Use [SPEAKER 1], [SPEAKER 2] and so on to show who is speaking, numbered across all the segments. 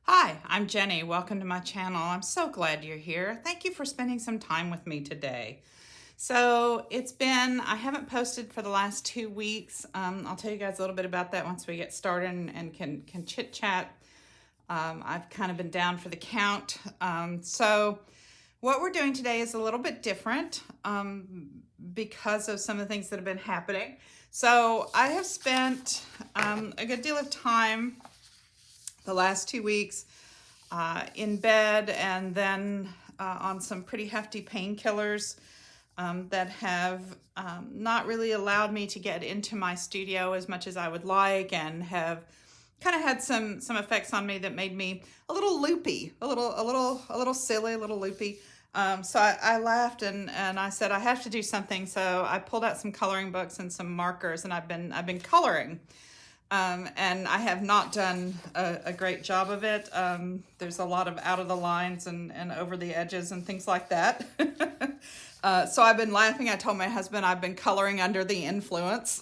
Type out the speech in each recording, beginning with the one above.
[SPEAKER 1] Hi, I'm Jenny. Welcome to my channel. I'm so glad you're here. Thank you for spending some time with me today. So I haven't posted for the last 2 weeks. I'll tell you guys a little bit about that once we get started and can chit chat. I've kind of been down for the count. So what we're doing today is a little bit different because of some of the things that have been happening. So I have spent a good deal of time the last 2 weeks in bed and then on some pretty hefty painkillers that have not really allowed me to get into my studio as much as I would like, and have kind of had some effects on me that made me a little loopy, a little silly, a little loopy. So I laughed and I said I have to do something. So I pulled out some coloring books and some markers, and I've been coloring. And I have not done a great job of it. There's a lot of out of the lines and over the edges and things like that. So I've been laughing. I told my husband I've been coloring under the influence.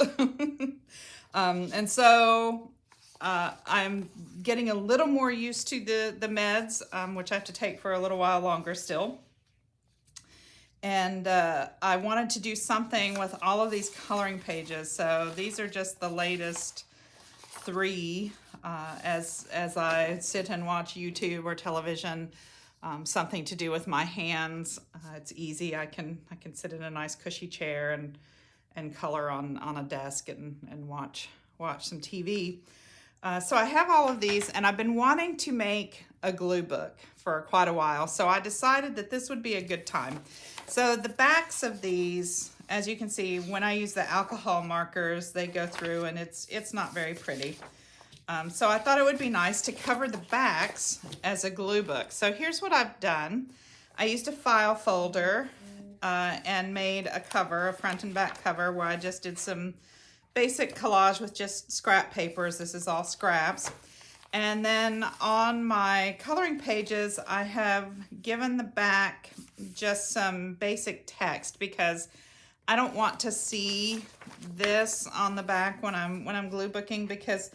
[SPEAKER 1] And so I'm getting a little more used to the meds, which I have to take for a little while longer still. And I wanted to do something with all of these coloring pages. So these are just the latest 3 as I sit and watch YouTube or television. Something to do with my hands. It's easy. I can sit in a nice cushy chair and color on a desk and watch some TV. So I have all of these, and I've been wanting to make a glue book for quite a while. So I decided that this would be a good time. So the backs of these, as you can see, when I use the alcohol markers, they go through, and it's not very pretty. So I thought it would be nice to cover the backs as a glue book. So here's what I've done. I used a file folder and made a cover, a front and back cover, where I just did some basic collage with just scrap papers. This is all scraps. And then on my coloring pages, I have given the back just some basic text, because I don't want to see this on the back when I'm glue booking, because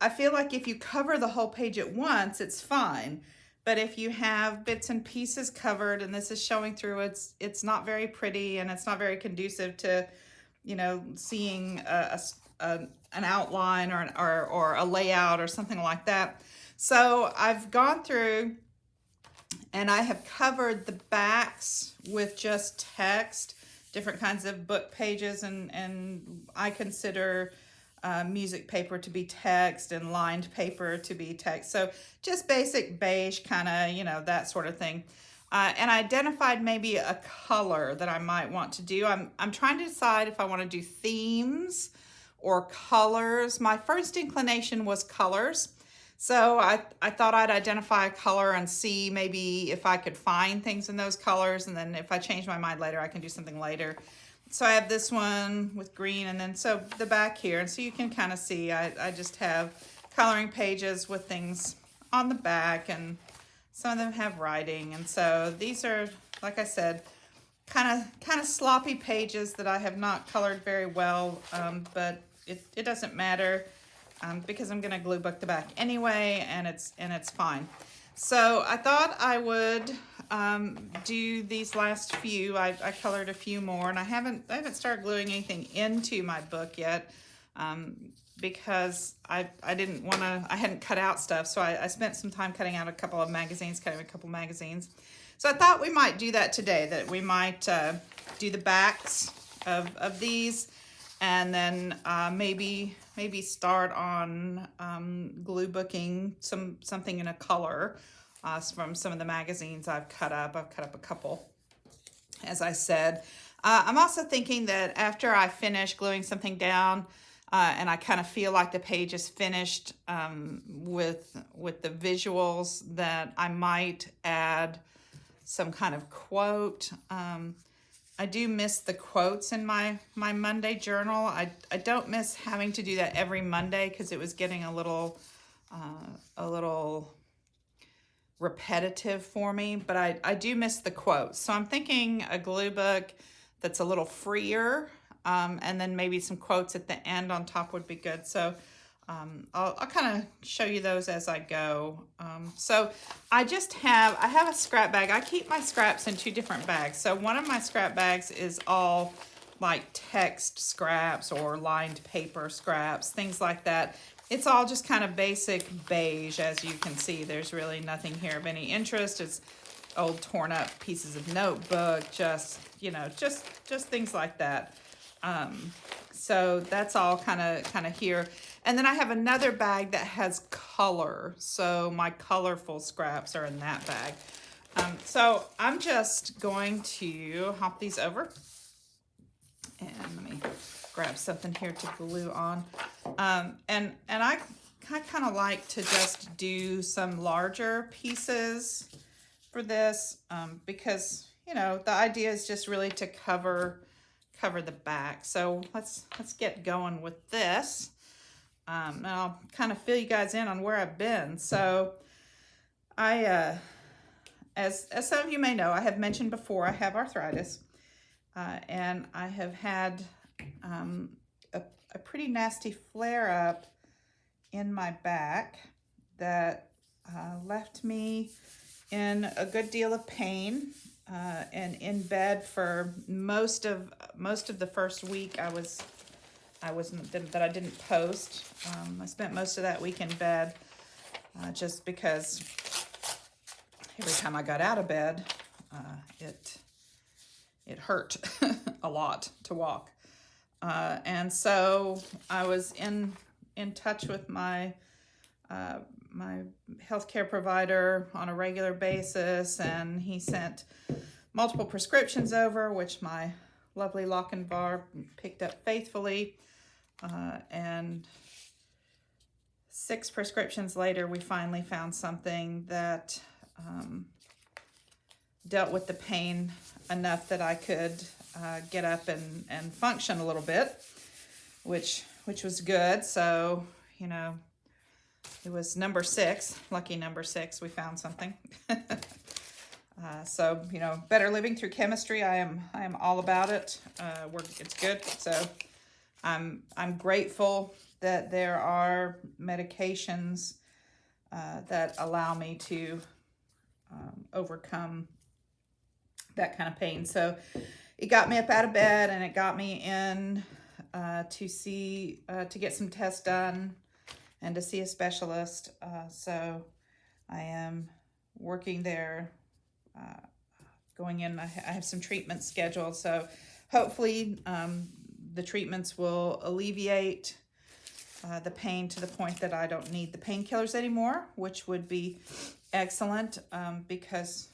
[SPEAKER 1] I feel like if you cover the whole page at once, it's fine. But if you have bits and pieces covered and this is showing through, it's not very pretty, and it's not very conducive to, seeing an outline or a layout or something like that. So I've gone through and I have covered the backs with just text, different kinds of book pages, and I consider music paper to be text and lined paper to be text. So just basic beige kind of, that sort of thing. And I identified maybe a color that I might want to do. I'm trying to decide if I want to do themes or colors. My first inclination was colors. So I thought I'd identify a color and see maybe if I could find things in those colors. And then if I change my mind later, I can do something later. So I have this one with green, and then so the back here. And so you can kind of see I just have coloring pages with things on the back, and some of them have writing. And so these are, like I said, kind of sloppy pages that I have not colored very well, but it doesn't matter because I'm gonna glue book the back anyway, and it's fine. So I thought I would do these last few. I colored a few more, and I haven't started gluing anything into my book yet because I didn't want to. I hadn't cut out stuff, so I spent some time cutting out a couple magazines. So I thought we might do that today. That we might do the backs of these, and then maybe start on glue booking something in a color from some of the magazines I've cut up. I've cut up a couple, as I said. I'm also thinking that after I finish gluing something down and I kind of feel like the page is finished with the visuals, that I might add some kind of quote. I do miss the quotes in my Monday journal. I don't miss having to do that every Monday, because it was getting a little repetitive for me, but I do miss the quotes. So I'm thinking a glue book that's a little freer, and then maybe some quotes at the end on top would be good. So I'll kind of show you those as I go. So I have a scrap bag. I keep my scraps in 2 different bags. So one of my scrap bags is all like text scraps or lined paper scraps, things like that. It's all just kind of basic beige, as you can see. There's really nothing here of any interest. It's old torn up pieces of notebook, just, you know, just things like that. So that's all kind of here. And then I have another bag that has color. So my colorful scraps are in that bag. So I'm just going to hop these over. And let me grab something here to glue on. And I kind of like to just do some larger pieces for this because, you know, the idea is just really to cover the back. So let's get going with this. And I'll kind of fill you guys in on where I've been. So I, as some of you may know, I have mentioned before, I have arthritis. And I have had a pretty nasty flare-up in my back that left me in a good deal of pain and in bed for most of the first week. I didn't post. I spent most of that week in bed just because every time I got out of bed, it hurt a lot to walk. And so I was in touch with my my healthcare provider on a regular basis, and he sent multiple prescriptions over, which my lovely Lochinvar picked up faithfully. And 6 prescriptions later, we finally found something that dealt with the pain enough that I could get up and function a little bit, which was good. So, you know, it was number 6, lucky number 6, we found something. So, you know, better living through chemistry. I am all about it. It's good. So I'm grateful that there are medications that allow me to overcome that kind of pain. So it got me up out of bed, and it got me in to get some tests done and to see a specialist. So I am working there, going in. I have some treatments scheduled. So hopefully the treatments will alleviate the pain to the point that I don't need the painkillers anymore, which would be excellent because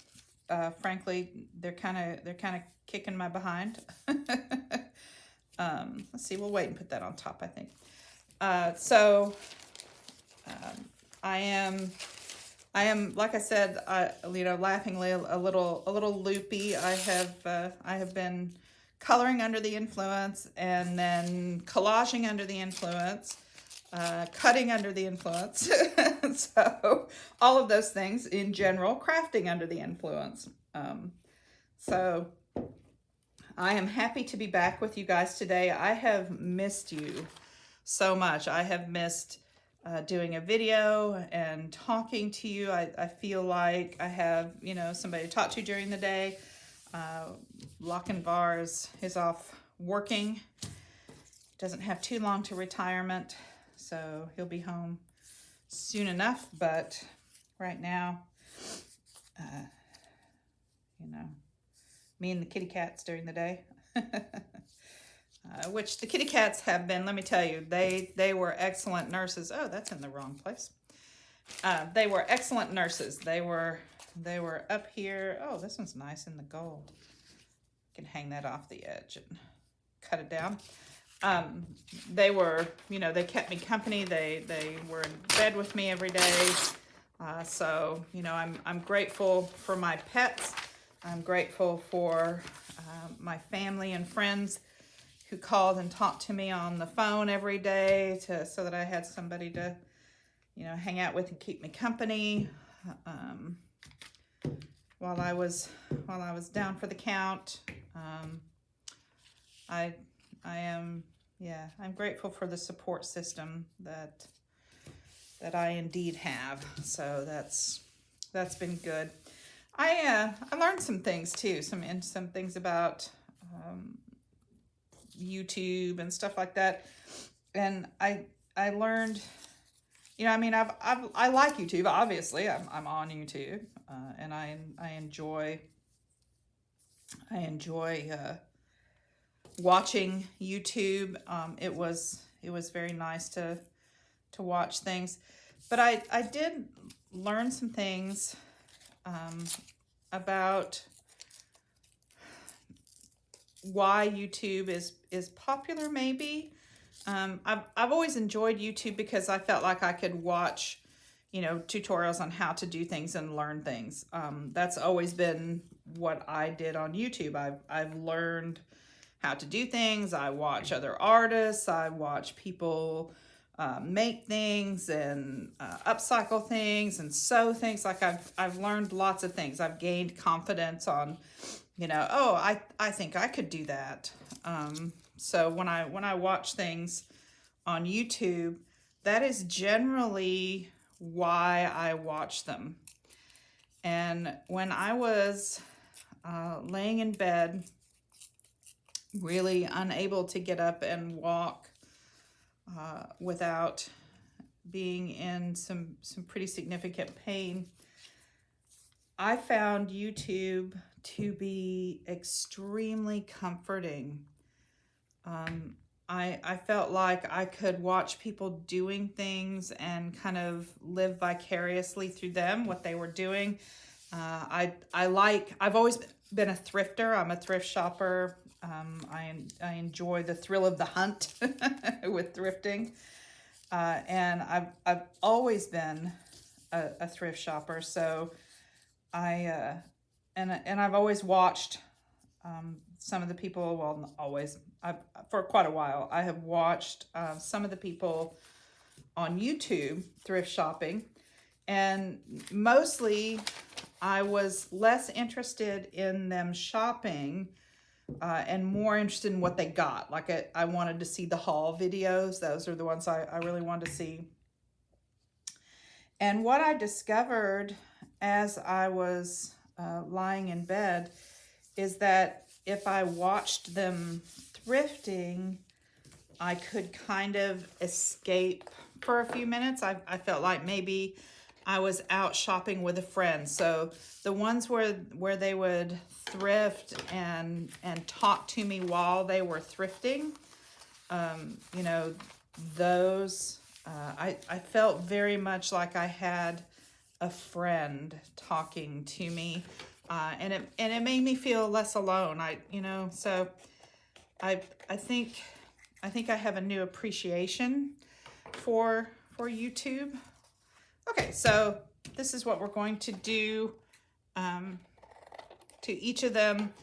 [SPEAKER 1] frankly, they're kind of kicking my behind. Let's see, we'll wait and put that on top, I think. I am, like I said, you know, laughingly a little loopy. I have been coloring under the influence, and then collaging under the influence, cutting under the influence. So all of those things in general, crafting under the influence. So I am happy to be back with you guys today. I have missed you so much. I have missed doing a video and talking to you. I feel like I have, you know, somebody to talk to during the day. Lochinvar is off working. Doesn't have too long to retirement, so he'll be home soon enough. But right now, you know, me and the kitty cats during the day. Which the kitty cats have been, let me tell you, they were excellent nurses. Oh, that's in the wrong place. They were excellent nurses. They were up here. Oh, this one's nice in the gold. Can hang that off the edge and cut it down. They were, you know, they kept me company. They were in bed with me every day. So, you know, I'm grateful for my pets. I'm grateful for my family and friends who called and talked to me on the phone every day so that I had somebody to, you know, hang out with and keep me company while I was down for the count. I'm grateful for the support system that I indeed have. So that's been good. I learned some things too, some things about YouTube and stuff like that. And I learned, you know, I mean, I like YouTube. Obviously, I'm on YouTube, and I enjoy watching YouTube. It was very nice to watch things, but I did learn some things about why YouTube is popular. Maybe I've always enjoyed YouTube because I felt like I could watch, you know, tutorials on how to do things and learn things. That's always been what I did on YouTube. I've learned how to do things. I watch other artists. I watch people make things and upcycle things and sew things. Like I've learned lots of things. I've gained confidence on, you know, oh, I think I could do that. So when I watch things on YouTube, that is generally why I watch them. And when I was laying in bed, really unable to get up and walk without being in some pretty significant pain, I found YouTube to be extremely comforting. I felt like I could watch people doing things and kind of live vicariously through them, what they were doing. I've always been a thrifter. I'm a thrift shopper. I enjoy the thrill of the hunt with thrifting. And I've always been a thrift shopper. So and I've always watched some of the people, well, not always, for quite a while, I have watched some of the people on YouTube thrift shopping, and mostly I was less interested in them shopping and more interested in what they got. Like I wanted to see the haul videos. Those are the ones I really wanted to see. And what I discovered as I was lying in bed is that if I watched them thrifting, I could kind of escape for a few minutes. I felt like maybe I was out shopping with a friend. So the ones where they would thrift and talk to me while they were thrifting, you know, those, I felt very much like I had a friend talking to me. And it made me feel less alone. So I think I have a new appreciation for YouTube. Okay, so this is what we're going to do to each of them,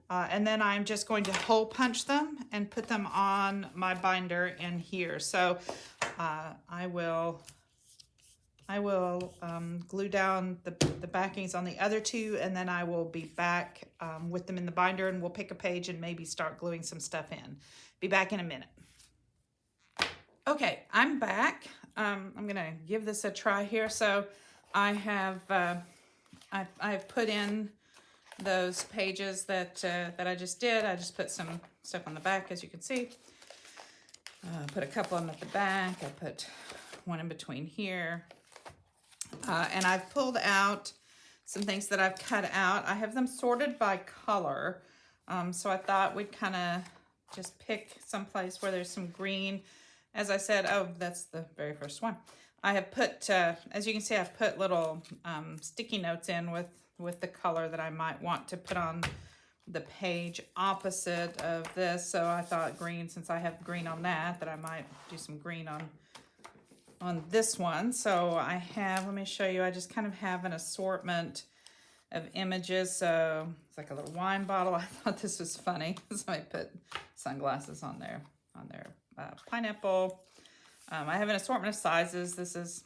[SPEAKER 1] and then I'm just going to hole punch them and put them on my binder in here. So I will glue down the backings on the other two, and then I will be back with them in the binder, and we'll pick a page and maybe start gluing some stuff in. Be back in a minute. Okay, I'm back. I'm gonna give this a try here. So I have I've put in those pages that I just did. I just put some stuff on the back, as you can see. Put a couple of them at the back. I put one in between here. And I've pulled out some things that I've cut out. I have them sorted by color. So I thought we'd kind of just pick some place where there's some green. As I said, oh, that's the very first one. I have put, as you can see, I've put little sticky notes in with the color that I might want to put on the page opposite of this. So I thought green, since I have green on that I might do some green on this one. So I have, let me show you, I just kind of have an assortment of images. So it's like a little wine bottle. I thought this was funny, so I put sunglasses on there, pineapple. I have an assortment of sizes. This is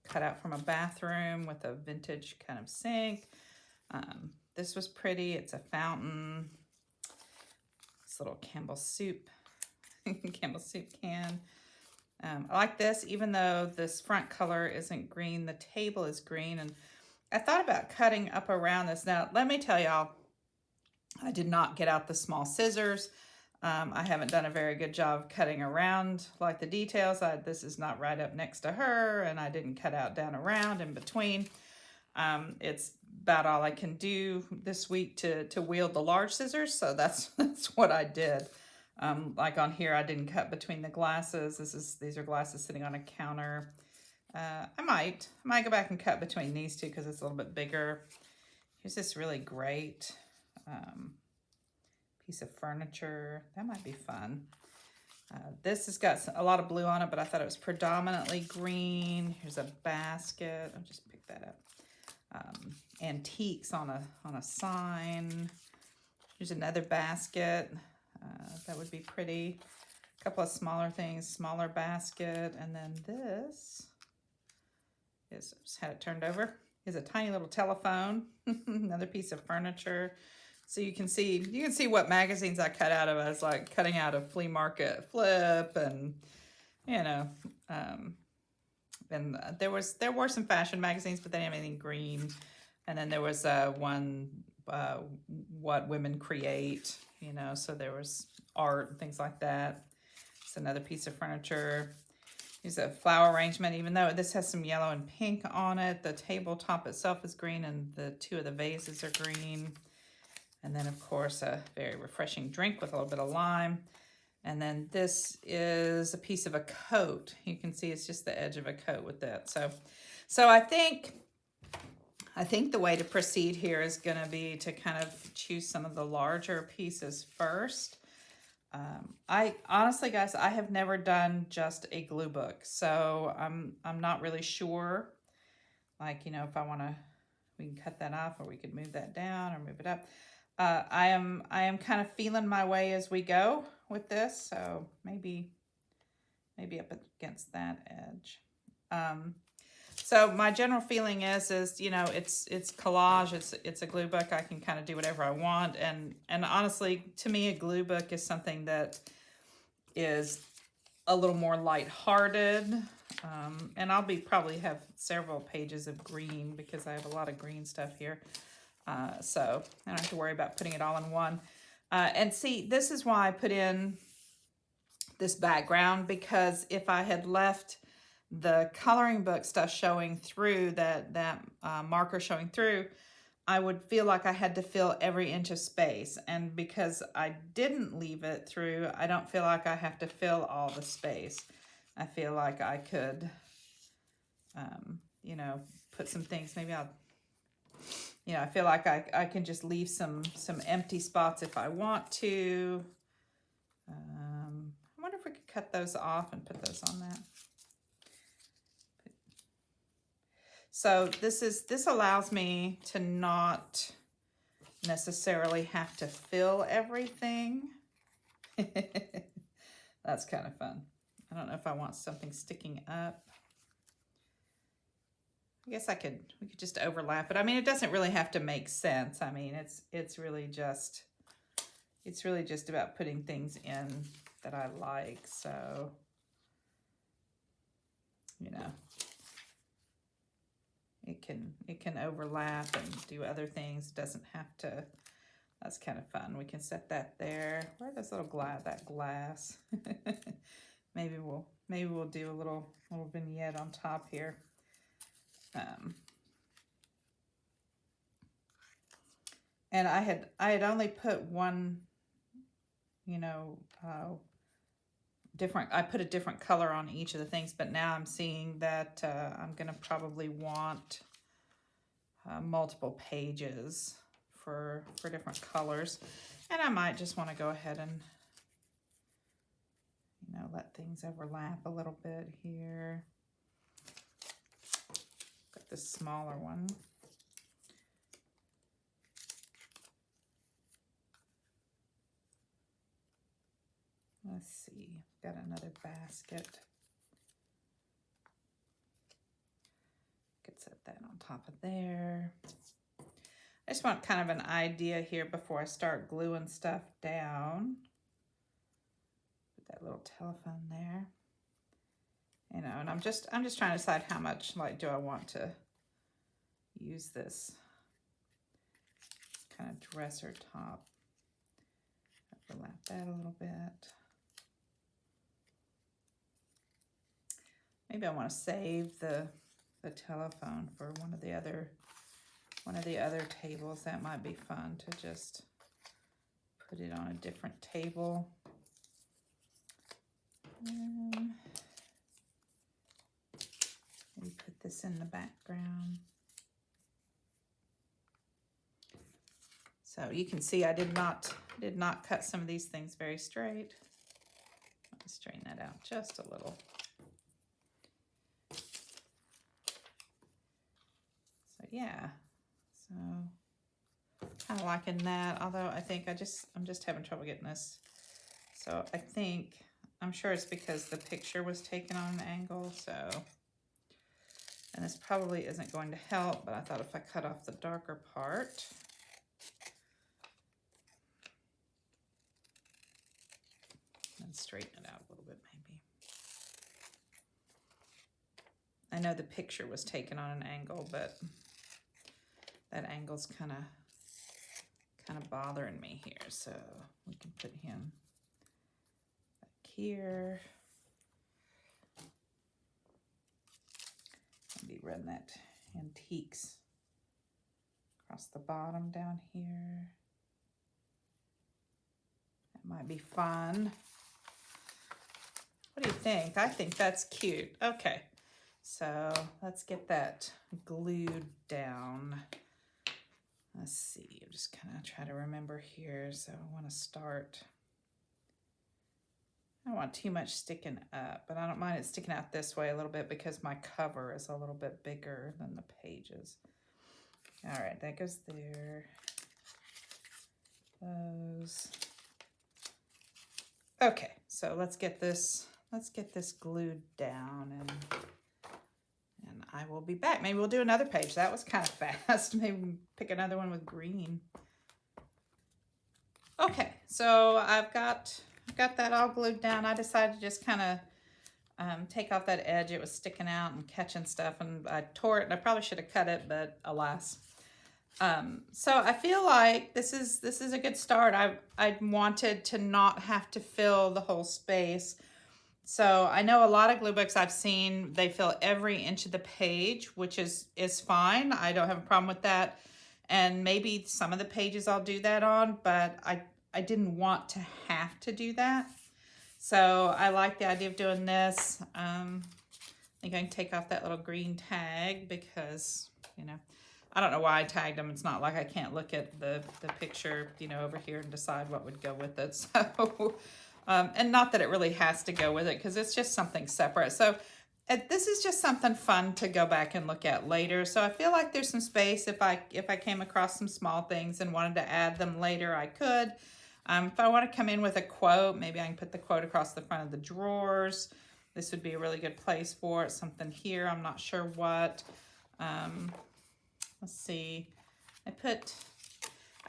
[SPEAKER 1] cut out from a bathroom with a vintage kind of sink. This was pretty. It's a fountain. This little Campbell soup, Campbell soup can. I like this, even though this front color isn't green, the table is green. And I thought about cutting up around this. Now, let me tell y'all, I did not get out the small scissors. I haven't done a very good job cutting around like the details. This is not right up next to her, and I didn't cut out down around in between. It's about all I can do this week to wield the large scissors, so that's what I did. Like on here, I didn't cut between the glasses. These are glasses sitting on a counter. I might go back and cut between these two because it's a little bit bigger. Here's this really great piece of furniture. That might be fun. This has got a lot of blue on it, but I thought it was predominantly green. Here's a basket. I'll just pick that up. Antiques on a sign. Here's another basket. That would be pretty. A couple of smaller things, smaller basket. And then this is, just had it turned over, is a tiny little telephone. Another piece of furniture. So you can see what magazines I cut out of. I was like cutting out of Flea Market Flip, and you know, and there were some fashion magazines, but they didn't have anything green. And then there was one, What Women Create, you know, so there was art and things like that. It's another piece of furniture. Here's a flower arrangement. Even though this has some yellow and pink on it, the tabletop itself is green, and the two of the vases are green. And then, of course, a very refreshing drink with a little bit of lime. And then this is a piece of a coat. You can see it's just the edge of a coat with that. So I think the way to proceed here is going to be to kind of choose some of the larger pieces first. I honestly, guys, I have never done just a glue book, so I'm not really sure. Like, you know, if I want to, we can cut that off, or we could move that down or move it up. I am kind of feeling my way as we go with this, so maybe up against that edge. So my general feeling is you know, it's collage, it's a glue book. I can kind of do whatever I want, and honestly, to me, a glue book is something that is a little more lighthearted. And I'll probably have several pages of green because I have a lot of green stuff here. So I don't have to worry about putting it all in one. And see, this is why I put in this background, because if I had left the coloring book stuff showing through, that marker showing through, I would feel like I had to fill every inch of space. And because I didn't leave it through, I don't feel like I have to fill all the space. I feel like I could, you know, put some things, maybe I'll, you know, I feel like I can just leave some empty spots if I want to. I wonder if we could cut those off and put those on that. So this allows me to not necessarily have to fill everything. That's kind of fun. I don't know if I want something sticking up. I guess we could just overlap it. I mean, it doesn't really have to make sense. I mean, it's really just about putting things in that I like. So, you know, it can overlap and do other things. It doesn't have to. That's kind of fun. We can set that there. Where does that glass? Maybe we'll do a little vignette on top here. And I had only put one, you know, I put a different color on each of the things, but now I'm seeing that I'm gonna probably want multiple pages for different colors, and I might just want to go ahead and, you know, let things overlap a little bit here. Got this smaller one. Let's see, got another basket. Could set that on top of there. I just want kind of an idea here before I start gluing stuff down. Put that little telephone there. You know, and I'm just trying to decide how much, like, do I want to use this kind of dresser top. Overlap that a little bit. Maybe I want to save the telephone for one of the other tables. That might be fun to just put it on a different table. Maybe put this in the background. So you can see I did not cut some of these things very straight. Let me straighten that out just a little. So yeah, so kind of liking that, although I think I'm just having trouble getting this. So I'm sure it's because the picture was taken on an angle, so, and this probably isn't going to help, but I thought if I cut off the darker part, and straighten it out a little bit maybe. I know the picture was taken on an angle, but that angle's kind of bothering me here, so we can put him back here. Maybe run that antiques across the bottom down here. That might be fun. What do you think? I think that's cute. Okay, so let's get that glued down. Let's see, I'm just kind of try to remember here. So I want to start, I don't want too much sticking up, but I don't mind it sticking out this way a little bit because my cover is a little bit bigger than the pages. All right, that goes there. Those. Okay, so let's get this glued down, and I will be back. Maybe we'll do another page. That was kind of fast. Maybe pick another one with green. Okay, so I've got that all glued down. I decided to just kind of take off that edge. It was sticking out and catching stuff, and I tore it, and I probably should have cut it, but alas. So I feel like this is a good start. I wanted to not have to fill the whole space. So I know a lot of glue books I've seen, they fill every inch of the page, which is fine. I don't have a problem with that. And maybe some of the pages I'll do that on, but I didn't want to have to do that. So I like the idea of doing this. I think I can take off that little green tag because, you know, I don't know why I tagged them. It's not like I can't look at the picture, you know, over here and decide what would go with it. So... and not that it really has to go with it because it's just something separate. So this is just something fun to go back and look at later. So I feel like there's some space. If I came across some small things and wanted to add them later, I could. If I want to come in with a quote, maybe I can put the quote across the front of the drawers. This would be a really good place for it. Something here, I'm not sure what. Let's see. I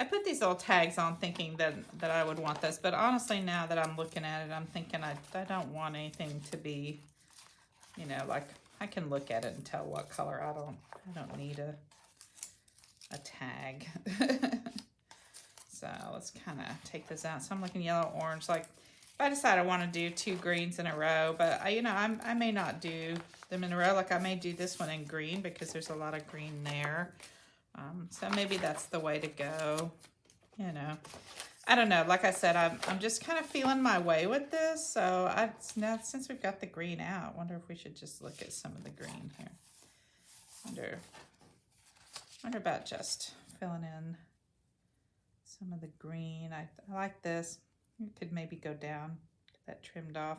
[SPEAKER 1] put these little tags on thinking that I would want this, but honestly now that I'm looking at it, I'm thinking I don't want anything to be, you know, like I can look at it and tell what color. I don't need a tag. So let's kind of take this out. So I'm looking yellow, orange. Like if I decide I want to do 2 greens in a row, but I may not do them in a row. Like I may do this one in green because there's a lot of green there. So maybe that's the way to go, you know. I don't know. Like I said, I'm just kind of feeling my way with this. So now since we've got the green out, I wonder if we should just look at some of the green here. Wonder about just filling in some of the green. I like this. You could maybe go down, get that trimmed off.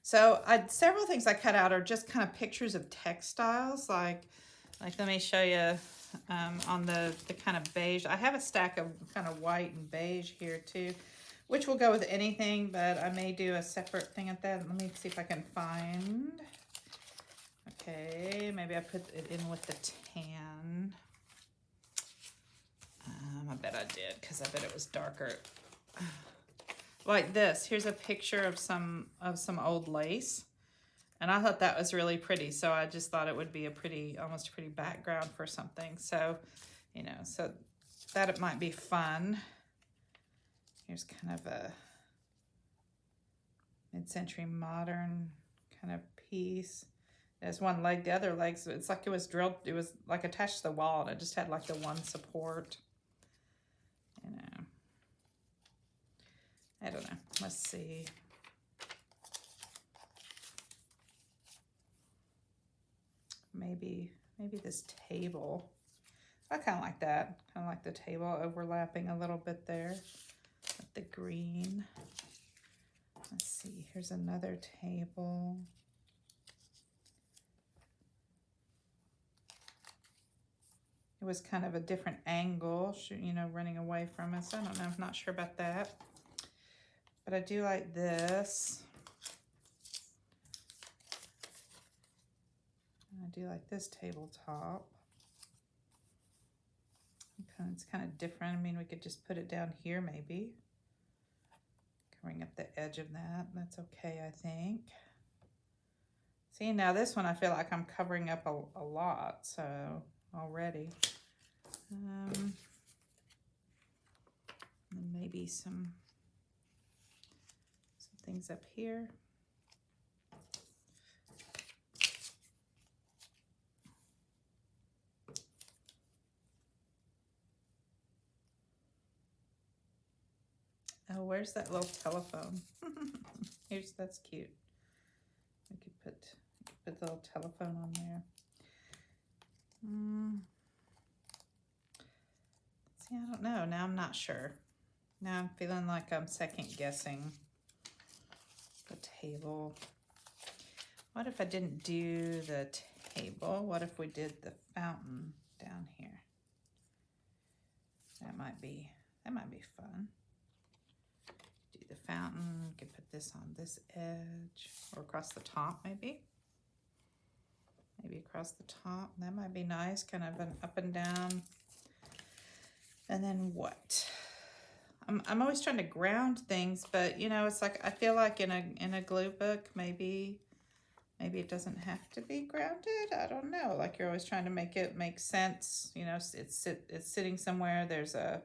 [SPEAKER 1] So several things I cut out are just kind of pictures of textiles, like let me show you on the kind of beige. I have a stack of kind of white and beige here too, which will go with anything, but I may do a separate thing at that. Let me see if I can find. Okay, maybe I put it in with the tan. I bet I did because I bet it was darker. like this. Here's a picture of some old lace. And I thought that was really pretty. So I just thought it would be a pretty, almost a pretty background for something. So, you know, so that it might be fun. Here's kind of a mid-century modern kind of piece. There's one leg, the other leg, so it's like it was drilled, it was like attached to the wall, and it just had like the one support. You know, I don't know. Let's see. Maybe this table. I kind of like that. Kind of like the table overlapping a little bit there with the green. Let's see. Here's another table. It was kind of a different angle, you know, running away from us. I don't know. I'm not sure about that. But I do like this. I do like this tabletop. It's kind of different. I mean, we could just put it down here maybe. Covering up the edge of that. That's okay, I think. See, now this one I feel like I'm covering up a lot, so already. And maybe some things up here. Oh, where's that little telephone? That's cute. We could put the little telephone on there. See, I don't know. Now I'm not sure. Now I'm feeling like I'm second guessing the table. What if I didn't do the table? What if we did the fountain down here? That might be fun. Do the fountain. We could put this on this edge or across the top maybe. Maybe across the top. That might be nice. Kind of an up and down. And then what? I'm always trying to ground things, but you know, it's like I feel like in a glue book, maybe it doesn't have to be grounded. I don't know. Like you're always trying to make it make sense. You know, it's sitting somewhere. There's a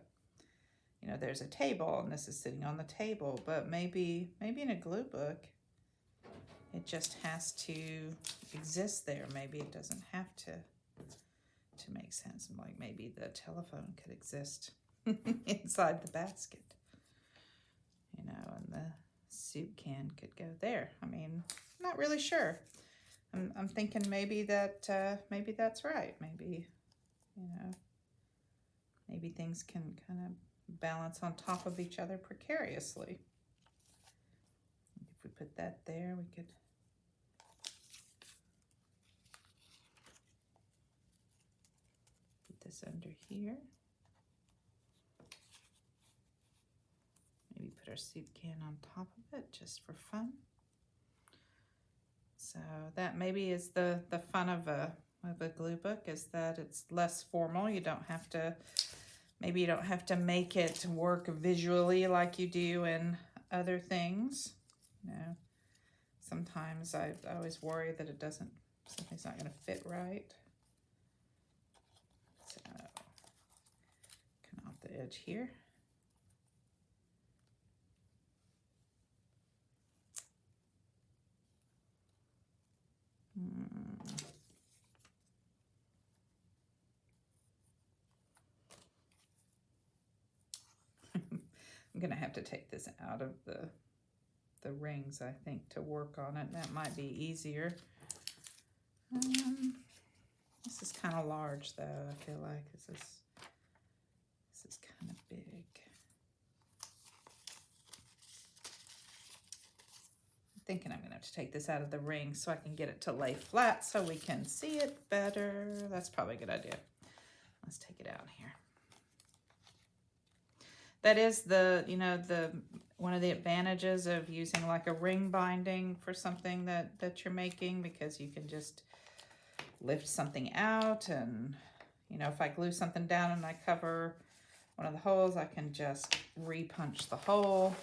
[SPEAKER 1] table, and this is sitting on the table. But maybe in a glue book, it just has to exist there. Maybe it doesn't have to make sense. And like maybe the telephone could exist inside the basket, you know, and the soup can could go there. I mean, I'm not really sure. I'm thinking maybe that's right. Maybe, you know, maybe things can kind of balance on top of each other precariously. If we put that there, we could put this under here. Maybe put our soup can on top of it just for fun. So that maybe is the fun of a glue book, is that it's less formal. You don't have to, maybe you don't have to make it work visually like you do in other things. You know, sometimes I always worry that something's not going to fit right. So come off the edge here. I'm gonna have to take this out of the rings, I think, to work on it. That might be easier. This is kind of large, though. I feel like this is kind of big. I'm thinking I'm gonna have to take this out of the ring so I can get it to lay flat so we can see it better. That's probably a good idea. Let's take it out here. That is one of the advantages of using like a ring binding for something that you're making, because you can just lift something out, and you know, if I glue something down and I cover one of the holes, I can just re-punch the hole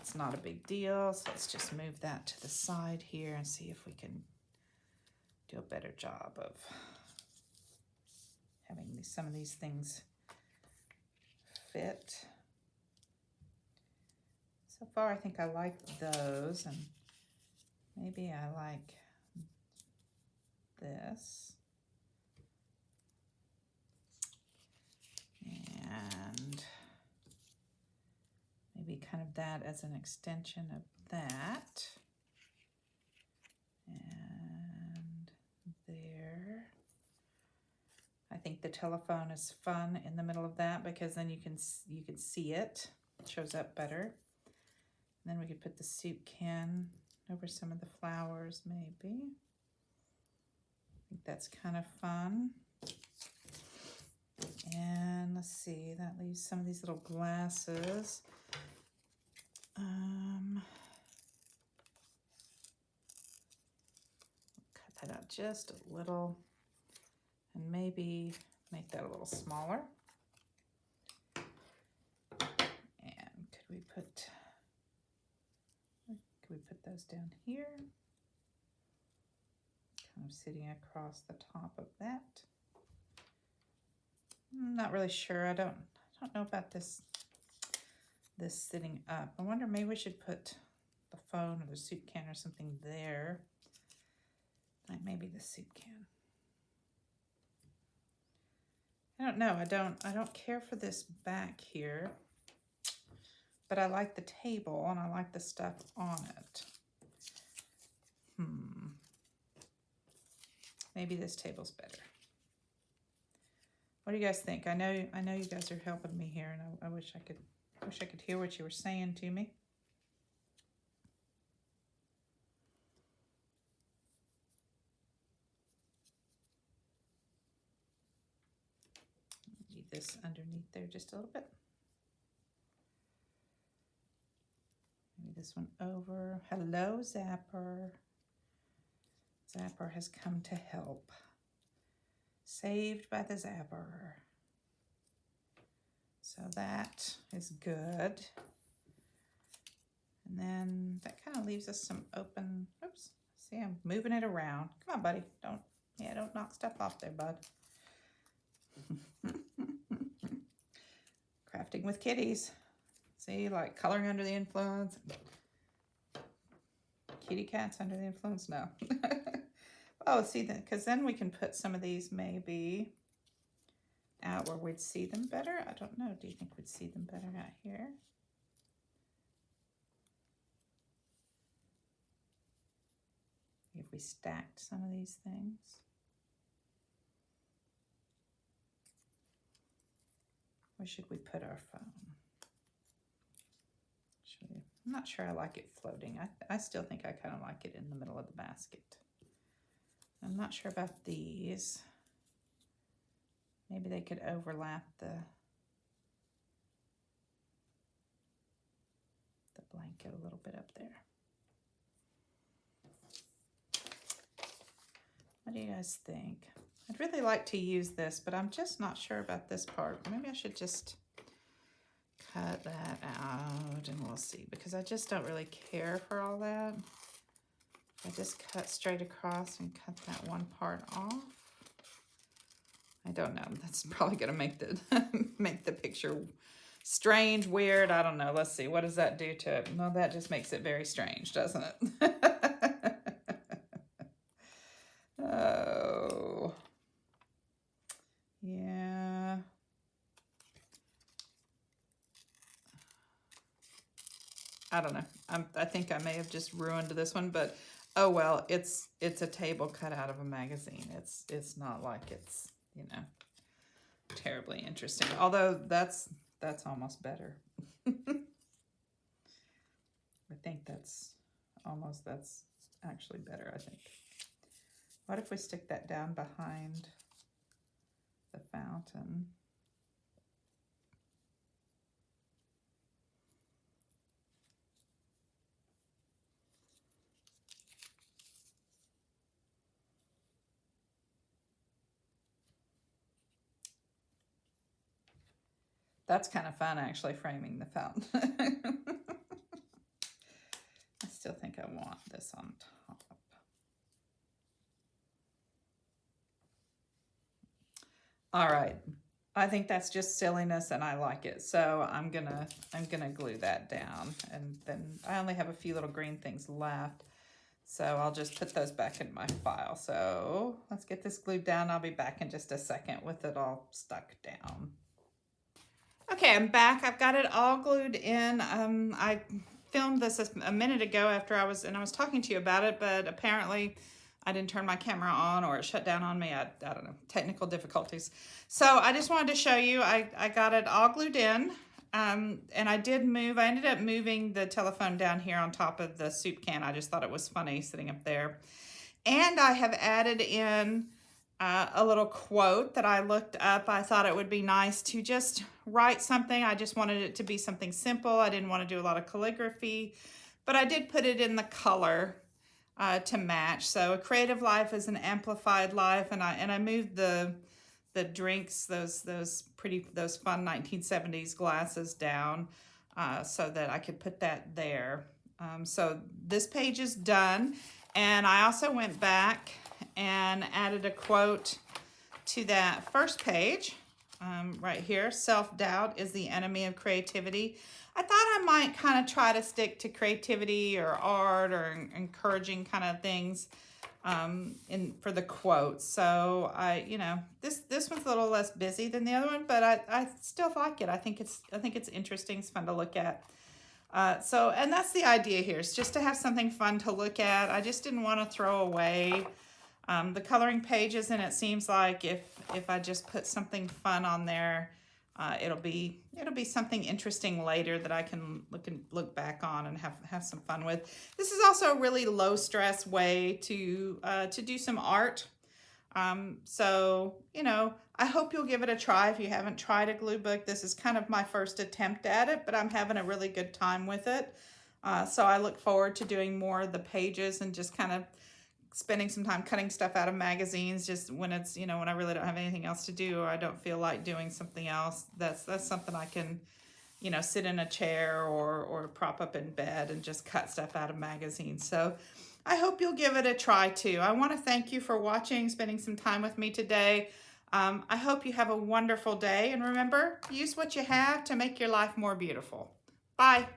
[SPEAKER 1] it's not a big deal. So let's just move that to the side here and see if we can do a better job of having some of these things fit. So far, I think I like those, and maybe I like this. And maybe kind of that as an extension of that. And there. I think the telephone is fun in the middle of that because then you can see it. It shows up better. And then we could put the soup can over some of the flowers maybe. I think that's kind of fun. And let's see, that leaves some of these little glasses. Cut that out just a little and maybe make that a little smaller. And could we put those down here? Kind of sitting across the top of that. I'm not really sure. I don't know about this sitting up. I wonder, maybe we should put the phone or the soup can or something there. Like maybe the soup can. I don't know. I don't care for this back here, but I like the table and I like the stuff on it. Maybe this table's better. What do you guys think? I know you guys are helping me here, and I wish I could hear what you were saying to me. Leave this underneath there just a little bit. Maybe this one over. Hello, Zapper. Zapper has come to help. Saved by the Zapper. So that is good. And then that kind of leaves us some open, oops, see, I'm moving it around. Come on, buddy, don't knock stuff off there, bud. Crafting with kitties. See, like coloring under the influence. Kitty cats under the influence, no. Oh, see, because then we can put some of these maybe out where we'd see them better. I don't know. Do you think we'd see them better out here? If we stacked some of these things. Where should we put our phone? I'm not sure I like it floating. I still think I kind of like it in the middle of the basket. I'm not sure about these. Maybe they could overlap the blanket a little bit up there. What do you guys think? I'd really like to use this, but I'm just not sure about this part. Maybe I should just cut that out and we'll see, because I just don't really care for all that. I just cut straight across and cut that one part off. I don't know. That's probably gonna make the make the picture strange, weird. I don't know. Let's see. What does that do to it? No, that just makes it very strange, doesn't it? Oh, yeah. I don't know. I think I may have just ruined this one, but oh well. It's a table cut out of a magazine. It's not like it's, you know, terribly interesting. Although that's almost better. I think that's actually better, I think. What if we stick that down behind the fountain? That's kind of fun, actually, framing the fountain. still think I want this on top. All right. I think that's just silliness and I like it. So I'm gonna glue that down, and then I only have a few little green things left. So I'll just put those back in my file. So let's get this glued down. I'll be back in just a second with it all stuck down. Okay, I'm back. I've got it all glued in. I filmed this a minute ago after I was talking to you about it, but apparently I didn't turn my camera on, or it shut down on me. I don't know, technical difficulties. So I just wanted to show you, I got it all glued in. And I ended up moving the telephone down here on top of the soup can. I just thought it was funny sitting up there. And I have added in a little quote that I looked up. I thought it would be nice to just write something. I just wanted it to be something simple. I didn't want to do a lot of calligraphy, but I did put it in the color to match. So a creative life is an amplified life, and I moved the drinks, those fun 1970s glasses down so that I could put that there. So this page is done, and I also went back and added a quote to that first page right here. Self-doubt is the enemy of creativity. I thought I might kind of try to stick to creativity or art or encouraging kind of things for the quotes. So this one's a little less busy than the other one, but I still like it. I think it's interesting. It's fun to look at. And that's the idea here, is just to have something fun to look at. I just didn't want to throw away the coloring pages, and it seems like if I just put something fun on there, it'll be something interesting later that I can look back on and have some fun with. This is also a really low stress way to do some art. So I hope you'll give it a try if you haven't tried a glue book. This is kind of my first attempt at it, but I'm having a really good time with it. So I look forward to doing more of the pages and just kind of spending some time cutting stuff out of magazines, just when it's, when I really don't have anything else to do, or I don't feel like doing something else. That's something I can, sit in a chair or prop up in bed and just cut stuff out of magazines. So I hope you'll give it a try too. I want to thank you for watching, spending some time with me today. I hope you have a wonderful day, and remember, use what you have to make your life more beautiful. Bye.